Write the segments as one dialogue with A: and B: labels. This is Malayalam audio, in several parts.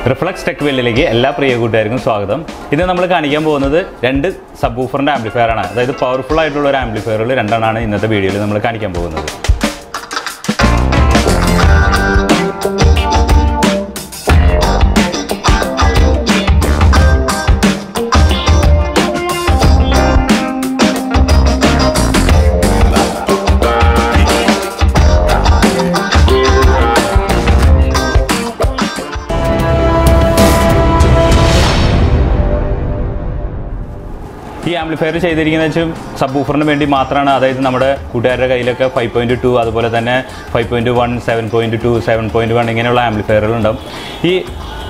A: Reflex Tech Village, Ella Priyagutarkum Swagadam. This is two subwoofer amplifier. That is powerful amplifier in the video. This amplifier is a subwoofer vendi maatrana adayithu nammade kootukarade kayilokke 5.2 adupole thanne 5.1 7.2 7.1 ingeneyulla amplifier undam ee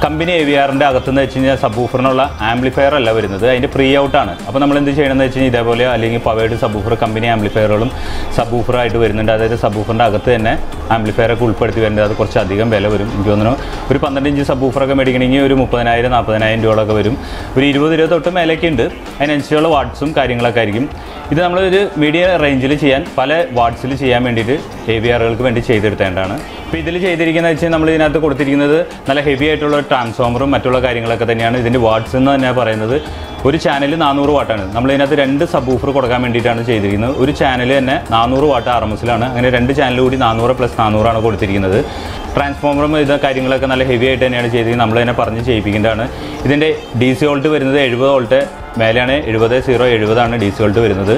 A: company AVR ന്റെ അകത്തുന്ന് വെച്ചാൽ സബ്വൂഫറിനുള്ള ആംപ്ലിഫയർ അല്ല വരുന്നത് അതിന്റെ പ്രീ ഔട്ട് ആണ് അപ്പോൾ നമ്മൾ എന്ത് ചെയ്യണമെന്ന് വെച്ചാൽ ഇതേപോലെ അല്ലെങ്കിൽ പവേർഡ് സബ്വൂഫർ കമ്പനി ആംപ്ലിഫയറുകളും സബ്വൂഫർ ആയിട്ട് വരുന്നുണ്ട് അതായത് സബ്വൂഫറിന്റെ അകത്ത് തന്നെ ആംപ്ലിഫയർ ഒക്കെ ഉൾപ്പെടുത്തി വരുന്നത് അത് കുറച്ച് അധികം വില വരും എനിക്ക് തോന്നുന്നു ഒരു 12 ഇഞ്ച് സബ്വൂഫർ ഒക്കെ മേടിക്കണമെങ്കിൽ ഒരു 30000 40000 രൂപയൊക്കെ വരും ഒരു 20 തൊട്ട് മേലേക്ക് ഉണ്ട് അതിനനുസരിച്ചുള്ള വാട്ട്സും കാര്യങ്ങളൊക്കെ ആയിരിക്കും ഇത് നമ്മൾ ഒരു മീഡിയം റേഞ്ചിൽ ചെയ്യാൻ പല വാട്ട്സിൽ ചെയ്യാൻ വേണ്ടിയിട്ട് AVRകൾക്ക് വേണ്ടി ചെയ്തെടുത്തേണ്ടതാണ് അപ്പോൾ ഇതിൽ ചെയ്തിരിക്കുന്നത് വെച്ചാൽ നമ്മൾ ഇതിനകത്ത് കൊടുത്തിരിക്കുന്നത് നല്ല ഹെവി ആയിട്ടുള്ള ട്രാൻസ്ഫോമറും മറ്റുള്ള കാര്യങ്ങളൊക്കെ തന്നെയാണ് ഇതിൻ്റെ വാട്ട്സ് എന്ന് തന്നെ പറയുന്നത് ഒരു ചാനൽ 400 വാട്ടാണ് നമ്മൾ ഇതിനകത്ത് രണ്ട് സബ്വൂഫർ കൊടുക്കാൻ വേണ്ടിയിട്ടാണ് ചെയ്തിരിക്കുന്നത് ഒരു ചാനൽ തന്നെ 400 വാട്ട് RMSലാണ് അങ്ങനെ രണ്ട് ചാനൽ കൂടി 400 + 400 ആണ് കൊടുത്തിരിക്കുന്നത് ട്രാൻസ്ഫോമറും ഇത് കാര്യങ്ങളൊക്കെ നല്ല ഹെവി ആയിട്ട് തന്നെയാണ് ചെയ്തിരിക്കുന്നത് നമ്മൾ തന്നെ പറഞ്ഞ് ചെയ്യിപ്പിക്കേണ്ടതാണ് ഇതിൻ്റെ DC വോൾട്ട് വരുന്നത് 70 വോൾട്ട് മേലെയാണ് 70 ആണ് DC വോൾട്ട് വരുന്നത്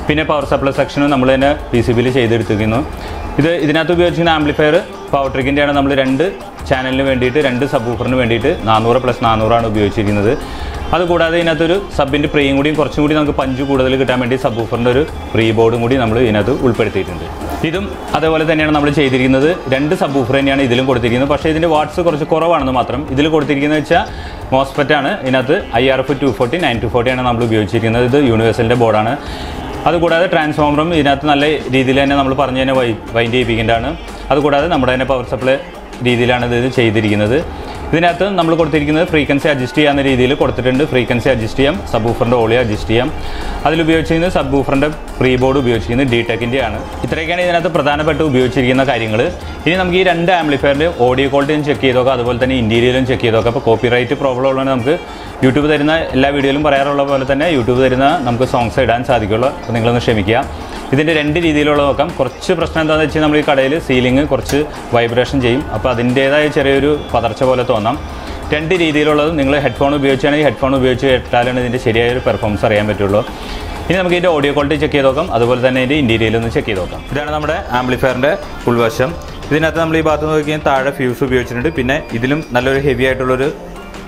A: പിന്നെ പവർ സപ്ലൈ സെക്ഷനും നമ്മൾ തന്നെ PCBയിൽ ചെയ്തെടുത്തിരിക്കുന്നു ഇതിനകത്ത് ഉപയോഗിച്ചിരിക്കുന്ന ആംപ്ലിഫയർ പവർ ട്രിക്കിൻ്റെയാണ് നമ്മൾ രണ്ട് ചാനലിന് വേണ്ടിയിട്ട് രണ്ട് സബ്വൂഫറിന് വേണ്ടിയിട്ട് 400 + 400 ആണ് ഉപയോഗിച്ചിരിക്കുന്നത് അതുകൂടാതെ ഇതിനകത്തൊരു സബിൻ്റെ പ്രീയും കൂടിയും കുറച്ചും കൂടി നമുക്ക് പഞ്ച് കൂടുതൽ കിട്ടാൻ വേണ്ടി സബ്വൂഫറിൻ്റെ ഒരു പ്രീ ബോർഡും കൂടി നമ്മൾ ഇതിനകത്ത് ഉൾപ്പെടുത്തിയിട്ടുണ്ട് ഇതും അതേപോലെ തന്നെയാണ് നമ്മൾ ചെയ്തിരിക്കുന്നത് രണ്ട് സബ്വൂഫർ തന്നെയാണ് ഇതിലും കൊടുത്തിരിക്കുന്നത് പക്ഷേ ഇതിൻ്റെ വാട്ട്സ് കുറച്ച് കുറവാണെന്ന് മാത്രം ഇതിൽ കൊടുത്തിരിക്കുന്നത് വെച്ചാൽ മോസ്ഫെറ്റ് ആണ് ഇതിനകത്ത് IRF 240 9240 ആണ് നമ്മൾ ഉപയോഗിച്ചിരിക്കുന്നത് ഇത് യൂണിവേഴ്സലിൻ്റെ ബോർഡാണ് അതുകൂടാതെ ട്രാൻസ്ഫോമറും ഇതിനകത്ത് നല്ല രീതിയിൽ തന്നെ നമ്മൾ പറഞ്ഞു തന്നെ വൈൻഡ് ചെയ്യിപ്പിക്കേണ്ടതാണ് അതുകൂടാതെ നമ്മുടെ തന്നെ പവർ സപ്ലൈ രീതിയിലാണ് ഇത് ചെയ്തിരിക്കുന്നത് ഇതിനകത്ത് നമ്മൾ കൊടുത്തിരിക്കുന്നത് ഫ്രീക്വൻസി അഡ്ജസ്റ്റ് ചെയ്യാവുന്ന രീതിയിൽ കൊടുത്തിട്ടുണ്ട് ഫ്രീക്വൻസി അഡ്ജസ്റ്റ് ചെയ്യാം സബ്വൂഫറിൻ്റെ ഓളിയോ അഡ്ജസ്റ്റ് ചെയ്യാം അതിൽ ഉപയോഗിച്ചിരിക്കുന്നത് സബ്വൂഫറിൻ്റെ പ്രീ ബോർഡ് ഉപയോഗിച്ചിരിക്കുന്നത് DTECൻ്റെ ഇത്രയൊക്കെയാണ് ഇതിനകത്ത് പ്രധാനപ്പെട്ട് ഉപയോഗിച്ചിരിക്കുന്ന കാര്യങ്ങൾ ഇനി നമുക്ക് ഈ രണ്ട് ആംപ്ലിഫയറിൻ്റെ ഓഡിയോ ക്വാളിറ്റിയും ചെക്ക് ചെയ്ത് നോക്കാം അതുപോലെ തന്നെ ഇൻറ്റീരിയലും ചെക്ക് ചെയ്ത് നോക്കാം അപ്പോൾ കോപ്പിറൈറ്റ് പ്രോബ്ലം ഉള്ളതുകൊണ്ട് നമുക്ക് യൂട്യൂബ് തരുന്ന എല്ലാ വീഡിയോയിലും പറയാറുള്ള പോലെ തന്നെ യൂട്യൂബ് തരുന്ന നമുക്ക് സോങ്സ് ഇടാൻ സാധിക്കുള്ളൂ അപ്പോൾ നിങ്ങളൊന്ന് ക്ഷമിക്കുക ഇതിൻ്റെ രണ്ട് രീതിയിലുള്ള നോക്കാം കുറച്ച് പ്രശ്നം എന്താണെന്ന് വെച്ചാൽ നമ്മൾ ഈ കടയിൽ സീലിംഗ് കുറച്ച് വൈബ്രേഷൻ ചെയ്യും അപ്പോൾ അതിൻ്റേതായ ചെറിയൊരു പതർച്ച പോലെ തോന്നാം രണ്ട് രീതിയിലുള്ളത് നിങ്ങൾ ഹെഡ്ഫോൺ ഉപയോഗിച്ചാണെങ്കിൽ ഹെഡ്ഫോൺ ഉപയോഗിച്ച് കേട്ടാലാണ് ഇതിൻ്റെ ശരിയായൊരു പെർഫോമൻസ് അറിയാൻ പറ്റുള്ളൂ ഇനി നമുക്ക് ഇതിൻ്റെ ഓഡിയോ ക്വാളിറ്റി ചെക്ക് ചെയ്ത് നോക്കാം അതുപോലെ തന്നെ ഇതിൻ്റെ ഇൻറ്റീരിയലൊന്ന് ചെക്ക് ചെയ്ത് നോക്കാം ഇതാണ് നമ്മുടെ ആംപ്ലിഫയറിൻ്റെ ഉൾവശം ഇതിനകത്ത് നമ്മൾ ഈ ഭാഗത്ത് നോക്കിയാൽ താഴെ ഫ്യൂസ് ഉപയോഗിച്ചിട്ടുണ്ട് പിന്നെ ഇതിലും നല്ലൊരു ഹെവി ആയിട്ടുള്ളൊരു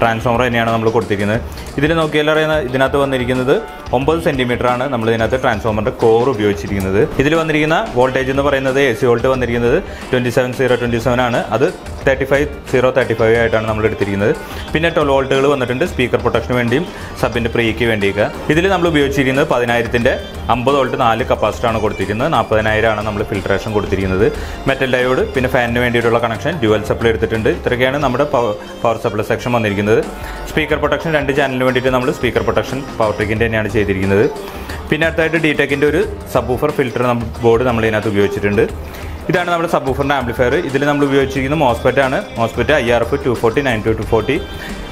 A: ട്രാൻസ്ഫോമർ തന്നെയാണ് നമ്മൾ കൊടുത്തിരിക്കുന്നത് ഇതിൽ നോക്കിയാൽ അറിയുന്നത് ഇതിനകത്ത് വന്നിരിക്കുന്നത് 9 സെൻറ്റിമീറ്ററാണ് നമ്മൾ ഇതിനകത്ത് ട്രാൻസ്ഫോമറിൻ്റെ കോർ ഉപയോഗിച്ചിരിക്കുന്നത് ഇതിൽ വന്നിരിക്കുന്ന വോൾട്ടേജ് എന്ന് പറയുന്നത് AC വോൾട്ട് വന്നിരിക്കുന്നത് 27027 ആണ് അത് 35035 ആയിട്ടാണ് നമ്മൾ എടുത്തിരിക്കുന്നത് പിന്നെ 12 വോൾട്ടുകൾ വന്നിട്ടുണ്ട് സ്പീക്കർ പ്രൊട്ടക്ഷന് വേണ്ടിയും സബിൻ്റെ പ്രീക്ക് വേണ്ടിയൊക്കെ ഇതിൽ നമ്മൾ ഉപയോഗിച്ചിരിക്കുന്നത് 10000ൻ്റെ 50 വോൾട്ട് 4 കപ്പാസിറ്ററാണ് കൊടുത്തിരിക്കുന്നത് 40000 ആണ് നമ്മൾ ഫിൽട്രേഷൻ കൊടുത്തിരിക്കുന്നത് മെറ്റൽ ഡയോഡ് പിന്നെ ഫാനിന് വേണ്ടിയിട്ടുള്ള കണക്ഷൻ ഡ്യുവൽ സപ്ലൈ എടുത്തിട്ടുണ്ട് ഇത്രയൊക്കെയാണ് നമ്മുടെ പവർ സപ്ലൈ സെക്ഷൻ വന്നിരിക്കുന്നത് സ്പീക്കർ പ്രൊട്ടക്ഷൻ രണ്ട് ചാനലിന് വേണ്ടിയിട്ട് നമ്മൾ സ്പീക്കർ പ്രൊട്ടക്ഷൻ പവർ ട്രിക്കിൻ്റെ തന്നെയാണ് ചെയ്തിരിക്കുന്നത് പിന്നെ അടുത്തായിട്ട് DTECൻ്റെ ഒരു സബ്വൂഫർ ഫിൽറ്റർ ബോർഡ് നമ്മൾ ഇതിനകത്ത് ഉപയോഗിച്ചിട്ടുണ്ട് ഇതാണ് നമ്മുടെ സബ്വൂഫറിൻ്റെ ആംപ്ലിഫയർ ഇതിൽ നമ്മൾ ഉപയോഗിച്ചിരിക്കുന്നത് മോസ്ഫെറ്റ് ആണ് മോസ്ഫെറ്റ് IRF 240 9240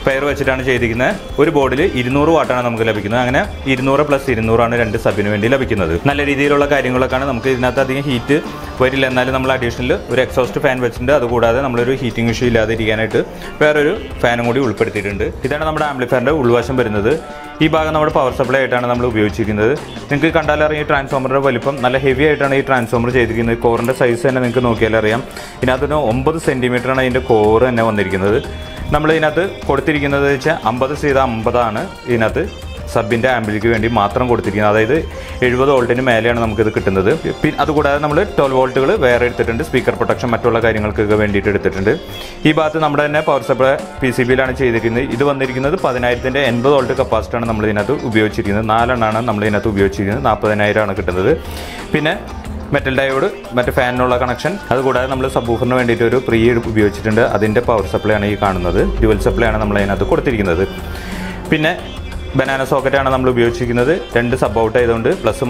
A: പെയർ വെച്ചിട്ടാണ് ചെയ്തിരിക്കുന്നത് ഒരു ബോർഡിൽ 200 വാട്ടാണ് നമുക്ക് ലഭിക്കുന്നത് അങ്ങനെ 200 + 200 ആണ് രണ്ട് സബിന് വേണ്ടി ലഭിക്കുന്നത് നല്ല രീതിയിലുള്ള കാര്യങ്ങളൊക്കെയാണ് നമുക്ക് ഇതിനകത്ത് അധികം ഹീറ്റ് വരില്ല എന്നാലും നമ്മൾ അഡീഷണൽ ഒരു എക്സോസ്റ്റ് ഫാൻ വെച്ചിട്ടുണ്ട് അതുകൂടാതെ നമ്മളൊരു ഹീറ്റിംഗ് ഇഷ്യൂ ഇല്ലാതെ ഇരിക്കാനായിട്ട് വേറൊരു ഫാനും കൂടി ഉൾപ്പെടുത്തിയിട്ടുണ്ട് ഇതാണ് നമ്മുടെ ആംപ്ലിഫയറിൻ്റെ ഉൾവശം വരുന്നത് ഈ ഭാഗം നമ്മുടെ പവർ സപ്ലൈ ആയിട്ടാണ് നമ്മൾ ഉപയോഗിച്ചിരിക്കുന്നത് നിങ്ങൾക്ക് കണ്ടാലറിയാം ഈ ട്രാൻസ്ഫോമറിൻ്റെ വലിപ്പം നല്ല ഹെവി ആയിട്ടാണ് ഈ ട്രാൻസ്ഫോമർ ചെയ്തിരിക്കുന്നത് കോറിൻ്റെ സൈസ് തന്നെ നിങ്ങൾക്ക് നോക്കിയാലറിയാം ഇതിനകത്തൊരു 9 സെൻറ്റിമീറ്ററാണ് ഇതിൻ്റെ കോർ തന്നെ വന്നിരിക്കുന്നത് നമ്മൾ ഇതിനകത്ത് കൊടുത്തിരിക്കുന്നത് വെച്ചാൽ 50/50 ആണ് ഇതിനകത്ത് സബിൻ്റെ ആംപ്ലിക്ക് വേണ്ടി മാത്രം കൊടുത്തിരിക്കുന്നത് അതായത് 70 വോൾട്ടിന് മേലെയാണ് നമുക്കിത് കിട്ടുന്നത് പിന്നെ അതുകൂടാതെ നമ്മൾ 12 വോൾട്ടുകൾ വേറെ എടുത്തിട്ടുണ്ട് സ്പീക്കർ പ്രൊട്ടക്ഷൻ മറ്റുള്ള കാര്യങ്ങൾക്കൊക്കെ വേണ്ടിയിട്ട് എടുത്തിട്ടുണ്ട് ഈ ഭാഗത്ത് നമ്മുടെ തന്നെ പവർ സപ്ലൈ PCBയിലാണ് ചെയ്തിരിക്കുന്നത് ഇത് വന്നിരിക്കുന്നത് 10000ൻ്റെ 80 വോൾട്ട് കപ്പാസിറ്ററാണ് നമ്മൾ ഇതിനകത്ത് ഉപയോഗിച്ചിരിക്കുന്നത് 4 എണ്ണമാണ് നമ്മൾ ഇതിനകത്ത് ഉപയോഗിച്ചിരിക്കുന്നത് 40000 ആണ് കിട്ടുന്നത് പിന്നെ മെറ്റൽ ഡയോഡ് മറ്റേ ഫാനിനുള്ള കണക്ഷൻ അതുകൂടാതെ നമ്മൾ സബ്വൂഫറിന് വേണ്ടിയിട്ട് ഒരു പ്രീ ഉപയോഗിച്ചിട്ടുണ്ട് അതിൻ്റെ പവർ സപ്ലൈ ആണ് ഈ കാണുന്നത് ഡ്യുവൽ സപ്ലൈ ആണ് നമ്മൾ അതിനകത്ത് കൊടുത്തിരിക്കുന്നത് പിന്നെ ബനാന സോക്കറ്റാണ് നമ്മൾ ഉപയോഗിച്ചിരിക്കുന്നത്. 2 സബ് ഔട്ട് ആയതുകൊണ്ട് പ്ലസും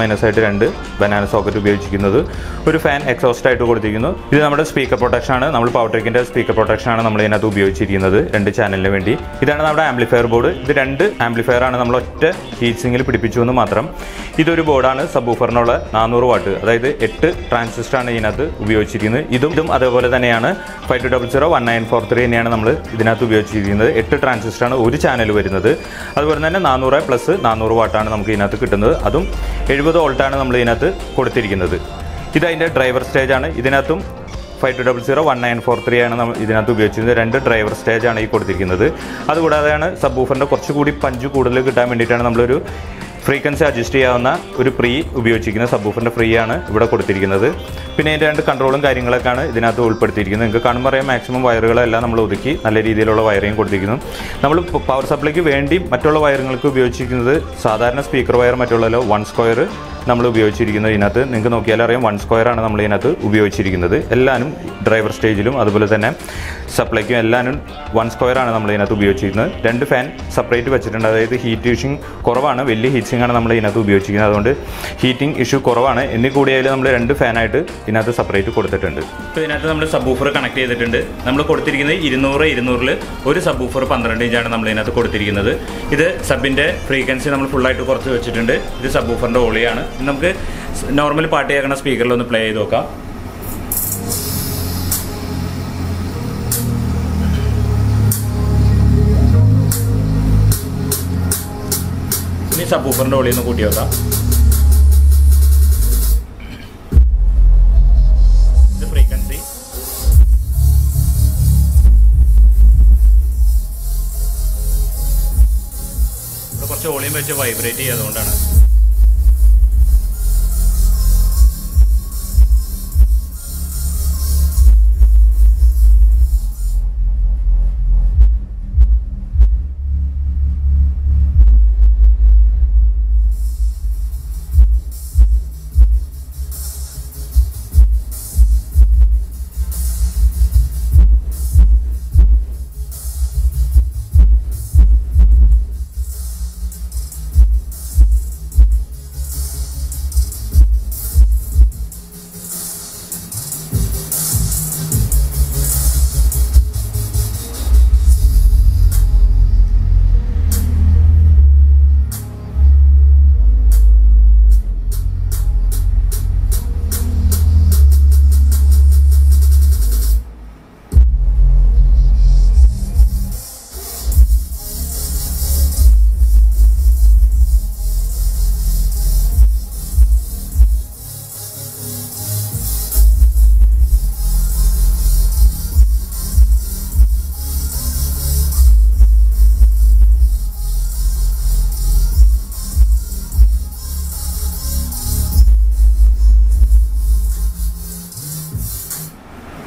A: മൈനസായിട്ട് 2 ബനാന സോക്കറ്റ് ഉപയോഗിച്ചിരിക്കുന്നത്. ഒരു ഫാൻ എക്സോസ്റ്റ് ആയിട്ട് കൊടുത്തിരിക്കുന്നു. ഇത് നമ്മുടെ സ്പീക്കർ പ്രൊട്ടക്ഷൻ ആണ്. നമ്മൾ പവർ ട്രിക്കിൻ്റെ സ്പീക്കർ പ്രൊട്ടക്ഷൻ ആണ് നമ്മൾ ഇതിനകത്ത് ഉപയോഗിച്ചിരിക്കുന്നത് 2 ചാനലിന് വേണ്ടി. ഇതാണ് നമ്മുടെ ആംപ്ലിഫയർ ബോർഡ്. ഇത് 2 ആംപ്ലിഫയർ ആണ് നമ്മൾ ഒറ്റ ഹീറ്റ് സിങ്കിൽ പിടിപ്പിച്ചു എന്ന് മാത്രം. ഇതൊരു ബോർഡാണ് സബ്വൂഫറിനുള്ള 400 വാട്ട്, അതായത് 8 ട്രാൻസിസ്റ്ററാണ് ഇതിനകത്ത് ഉപയോഗിച്ചിരിക്കുന്നത്. ഇതും അതേപോലെ തന്നെയാണ് 5200-1943 തന്നെയാണ് നമ്മൾ ഇതിനകത്ത് ഉപയോഗിച്ചിരിക്കുന്നത്. 8 ട്രാൻസിസ്റ്ററാണ് ഒരു ചാനൽ വരുന്നത്. അതുപോലെ തന്നെ 400 പ്ലസ് 400 വാട്ടാണ് നമുക്ക് ഇതിനകത്ത് കിട്ടുന്നത്. അതും 70 വോൾട്ടാണ് നമ്മൾ ഇതിനകത്ത് കൊടുത്തിരിക്കുന്നത്. ഇതതിൻ്റെ ഡ്രൈവർ സ്റ്റേജാണ്. ഇതിനകത്തും 5200-1943 ആണ് നമ്മൾ ഇതിനകത്ത് ഉപയോഗിച്ചിരുന്നത്. 2 ഡ്രൈവർ സ്റ്റേജാണ് ഈ കൊടുത്തിരിക്കുന്നത്. അതുകൂടാതെയാണ് സബ്വൂഫറിൻ്റെ കുറച്ച് കൂടി പഞ്ച് കൂടുതൽ കിട്ടാൻ വേണ്ടിയിട്ടാണ് നമ്മളൊരു ഫ്രീക്വൻസി അഡ്ജസ്റ്റ് ചെയ്യാവുന്ന ഒരു പ്രീ ഉപയോഗിച്ചിരിക്കുന്നത്. സബ്വൂഫറിൻ്റെ ഫ്രീ ആണ് ഇവിടെ കൊടുത്തിരിക്കുന്നത്. പിന്നെ ഇതിൻ്റെ 2 കൺട്രോളും കാര്യങ്ങളൊക്കെയാണ് ഇതിനകത്ത് ഉൾപ്പെടുത്തിയിരിക്കുന്നത്. നിങ്ങൾക്ക് കാണുമ്പോൾ അറിയാം മാക്സിമം വയറുകളെല്ലാം നമ്മൾ ഒതുക്കി നല്ല രീതിയിലുള്ള വയറിങ് കൊടുത്തിരിക്കുന്നു. നമ്മൾ പവർ സപ്ലൈക്ക് വേണ്ടി മറ്റുള്ള വയറുകൾക്ക് ഉപയോഗിച്ചിരിക്കുന്നത് സാധാരണ സ്പീക്കർ വയർ മറ്റുള്ളല്ലോ 1 സ്ക്വയർ നമ്മൾ ഉപയോഗിച്ചിരിക്കുന്നത്. ഇതിനകത്ത് നിങ്ങൾക്ക് നോക്കിയാൽ അറിയാം 1 സ്ക്വയർ ആണ് നമ്മൾ ഇതിനകത്ത് ഉപയോഗിച്ചിരിക്കുന്നത്. എല്ലാവരും ഡ്രൈവർ സ്റ്റേജിലും അതുപോലെ തന്നെ സപ്ലൈക്കും എല്ലാവരും 1 സ്ക്വയർ ആണ് നമ്മൾ ഇതിനകത്ത് ഉപയോഗിച്ചിരിക്കുന്നത്. 2 ഫാൻ സെപ്പറേറ്റ് വെച്ചിട്ടുണ്ട്. അതായത് ഹീറ്റ് ഇഷ്യൂ കുറവാണ്, വലിയ ഹീറ്റ് സിങ് ആണ് നമ്മൾ ഇതിനകത്ത് ഉപയോഗിച്ചിരിക്കുന്നത്. അതുകൊണ്ട് ഹീറ്റിംഗ് ഇഷ്യൂ കുറവാണ്. എന്നി കൂടിയായാലും നമ്മൾ 2 ഫാനായിട്ട് ഇതിനകത്ത് സെപ്പറേറ്റ് കൊടുത്തിട്ടുണ്ട്. ഇപ്പോൾ ഇതിനകത്ത് നമ്മൾ സബ്വൂഫർ കണക്ട് ചെയ്തിട്ടുണ്ട്. നമ്മൾ കൊടുത്തിരിക്കുന്നത് 200-200-ൽ ഒരു സബ്വൂഫർ 12 ഇഞ്ചാണ് നമ്മൾ ഇതിനകത്ത് കൊടുത്തിരിക്കുന്നത്. ഇത് സബിൻ്റെ ഫ്രീക്വൻസി നമ്മൾ ഫുള്ളായിട്ട് കുറച്ച് വെച്ചിട്ടുണ്ട്. ഇത് സബ്വൂഫറിൻ്റെ ഓളിയാണ്. നമുക്ക് നോർമൽ പാട്ട് കേൾക്കുന്ന സ്പീക്കറിലൊന്ന് പ്ലേ ചെയ്ത് നോക്കാം. ഇനി സബ്വൂഫറിൻ്റെ ഓളി ഒന്ന് കൂട്ടി വെക്കാം. ഇത് ഫ്രീക്വൻസി. ഇവിടെ കുറച്ച് വോളിയം വെച്ച് വൈബ്രേറ്റ് ചെയ്യാതുകൊണ്ടാണ്.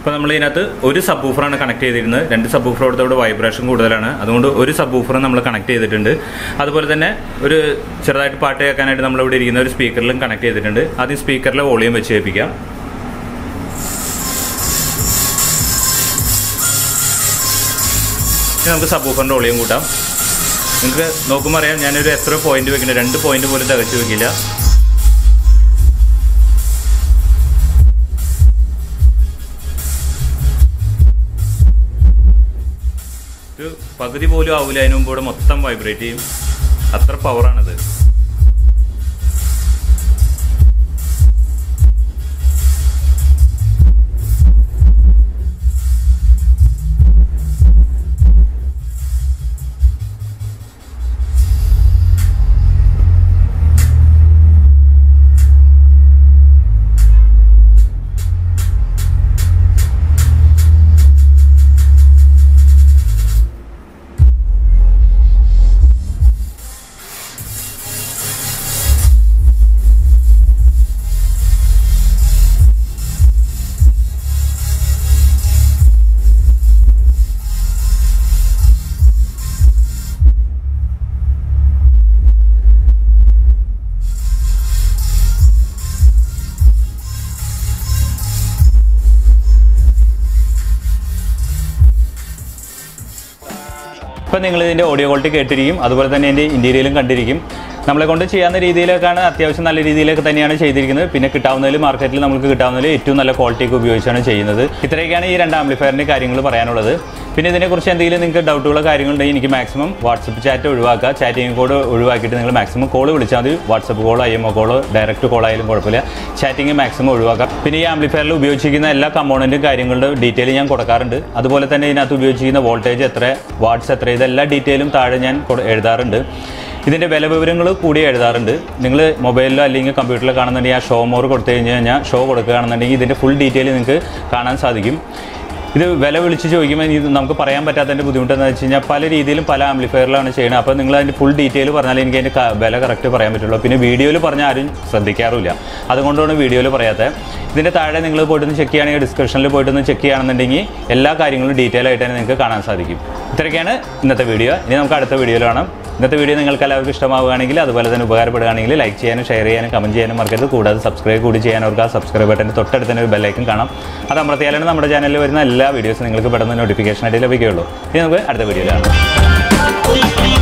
A: ഇപ്പോൾ നമ്മൾ ഇതിനകത്ത് ഒരു സബ്വൂഫറാണ് കണക്ട് ചെയ്തിരുന്നത്. 2 സബ്വൂഫറോടത്തോട് വൈബ്രേഷൻ കൂടുതലാണ്. അതുകൊണ്ട് ഒരു സബ്വൂഫർ നമ്മൾ കണക്ട് ചെയ്തിട്ടുണ്ട്. അതുപോലെ തന്നെ ഒരു ചെറുതായിട്ട് പാട്ട് കേൾക്കാനായിട്ട് നമ്മളിവിടെ ഇരിക്കുന്ന ഒരു സ്പീക്കറിലും കണക്ട് ചെയ്തിട്ടുണ്ട്. ആദ്യം സ്പീക്കറിലെ വോളിയം വെച്ച് കേൾപ്പിക്കാം. ഇനി നമുക്ക് സബ്വൂഫറിൻ്റെ വോളിയം കൂട്ടാം. നിങ്ങൾക്ക് നോക്കുമ്പോൾ അറിയാം ഞാനൊരു എത്ര പോയിന്റ് വെക്കുന്നുണ്ട്. 2 പോയിന്റ് പോലും തികച്ചു വെക്കില്ല. പകുതി പോലും ആവില്ല. അതിന് മുമ്പ് ഇവിടെ മൊത്തം വൈബ്രേറ്റ് ചെയ്യും. അത്ര പവറാണത്. ഇപ്പോൾ നിങ്ങൾ ഇതിൻ്റെ ഓഡിയോ ക്വാളിറ്റി കേട്ടിരിക്കും, അതുപോലെ തന്നെ ഇതിൻ്റെ ഇൻറ്റീരിയലും കണ്ടിരിക്കും. നമ്മളെ കൊണ്ട് ചെയ്യാവുന്ന രീതിയിലേക്കാണ്, അത്യാവശ്യം നല്ല രീതിയിലൊക്കെ തന്നെയാണ് ചെയ്തിരിക്കുന്നത്. പിന്നെ കിട്ടാവുന്നതിൽ മാർക്കറ്റിൽ നമുക്ക് കിട്ടാവുന്നതിൽ ഏറ്റവും നല്ല ക്വാളിറ്റിയൊക്കെ ഉപയോഗിച്ചാണ് ചെയ്യുന്നത്. ഇത്രയൊക്കെയാണ് ഈ 2 ആംപ്ലിഫയറിൻ്റെ കാര്യങ്ങൾ പറയാനുള്ളത്. പിന്നെ ഇതിനെക്കുറിച്ച് എന്തെങ്കിലും നിങ്ങൾക്ക് ഡൗട്ടുള്ള കാര്യങ്ങളുണ്ടെങ്കിൽ എനിക്ക് മാക്സിമം വാട്സപ്പ് ചാറ്റ് ഒഴിവാക്കുക, ചാറ്റിംഗ് കോഡ് ഒഴിവാക്കിയിട്ട് നിങ്ങൾ മാക്സിമം കോൾ വിളിച്ചാൽ മതി. വാട്സപ്പ് കോളോ IMO കോളോ ഡയറക്റ്റ് കോളായാലും കുഴപ്പമില്ല, ചാറ്റിംഗ് മാക്സിമം ഒഴിവാക്കുക. പിന്നെ ഈ ആംപ്ലിഫയറിൽ ഉപയോഗിച്ചിരിക്കുന്ന എല്ലാ കമ്പോണൻറ്റും കാര്യങ്ങളുടെ ഡീറ്റെയിൽ ഞാൻ കൊടുക്കാറുണ്ട്. അതുപോലെ തന്നെ ഇതിനകത്ത് ഉപയോഗിച്ചിരിക്കുന്ന വോൾട്ടേജ് എത്ര, വാട്ട്സ് എത്ര, ഇതെല്ലാ ഡീറ്റെയിലും താഴെ ഞാൻ എഴുതാറുണ്ട്. ഇതിൻ്റെ വില വിവരങ്ങൾ കൂടി എഴുതാറുണ്ട്. നിങ്ങൾ മൊബൈലിലോ അല്ലെങ്കിൽ കമ്പ്യൂട്ടറിലോ കാണുന്നുണ്ടെങ്കിൽ ആ ഷോ മോർ കൊടുത്തു കഴിഞ്ഞാൽ ഷോ കൊടുക്കുകയാണെന്നുണ്ടെങ്കിൽ ഇതിൻ്റെ ഫുൾ ഡീറ്റെയിൽ നിങ്ങൾക്ക് കാണാൻ സാധിക്കും. ഇത് വില വിളിച്ച് ചോദിക്കുമ്പോൾ ഇത് നമുക്ക് പറയാൻ പറ്റാത്തതിൻ്റെ ബുദ്ധിമുട്ടെന്ന് വെച്ച് കഴിഞ്ഞാൽ പല രീതിയിലും പല ആംപ്ലിഫയറിലാണ് ചെയ്യുന്നത്. അപ്പോൾ നിങ്ങൾ അതിൻ്റെ ഫുൾ ഡീറ്റെയിൽ പറഞ്ഞാൽ എനിക്ക് അതിൻ്റെ വില കറക്റ്റ് പറയാൻ പറ്റുള്ളൂ. പിന്നെ വീഡിയോയിൽ പറഞ്ഞാൽ ആരും ശ്രദ്ധിക്കാറില്ല, അതുകൊണ്ടാണ് വീഡിയോയിൽ പറയാത്തത്. ഇതിൻ്റെ താഴെ നിങ്ങൾ പോയിട്ടൊന്ന് ചെക്ക് ചെയ്യുകയാണെങ്കിൽ ഡിസ്ക്രിപ്ഷനിൽ പോയിട്ടൊന്ന് ചെക്ക് ചെയ്യുകയാണെന്നുണ്ടെങ്കിൽ എല്ലാ കാര്യങ്ങളും ഡീറ്റെയിൽ ആയിട്ട് തന്നെ നിങ്ങൾക്ക് കാണാൻ സാധിക്കും. ഇത്രയൊക്കെയാണ് ഇന്നത്തെ വീഡിയോ. ഇനി നമുക്ക് അടുത്ത വീഡിയോയിൽ കാണാം. ഇന്നത്തെ വീഡിയോ നിങ്ങൾക്ക് എല്ലാവർക്കും ഇഷ്ടമാവുകയാണെങ്കിൽ, അതുപോലെ തന്നെ ഉപകാരപ്പെടുകയാണെങ്കിൽ ലൈക്ക് ചെയ്യാനും ഷെയർ ചെയ്യാനും കമൻറ്റ് ചെയ്യാനും മറക്കരുത്. കൂടാതെ സബ്സ്ക്രൈബ് കൂടി ചെയ്യാൻ അവർക്ക് ആ സബ്സ്ക്രൈബ് ബട്ടൻ്റെ തൊട്ടടുത്ത് തന്നെ ഒരു ബെല്ലൈക്കൻ കാണാം. അത് അമർത്തിയാലാണ് നമ്മുടെ ചാനലിൽ വരുന്ന എല്ലാ വീഡിയോസും നിങ്ങൾക്ക് പെട്ടെന്ന് നോട്ടിഫിക്കേഷൻ ആയിട്ട് ലഭിക്കുകയുള്ളൂ. ഇനി നമുക്ക് അടുത്ത വീഡിയോയിൽ കാണാം.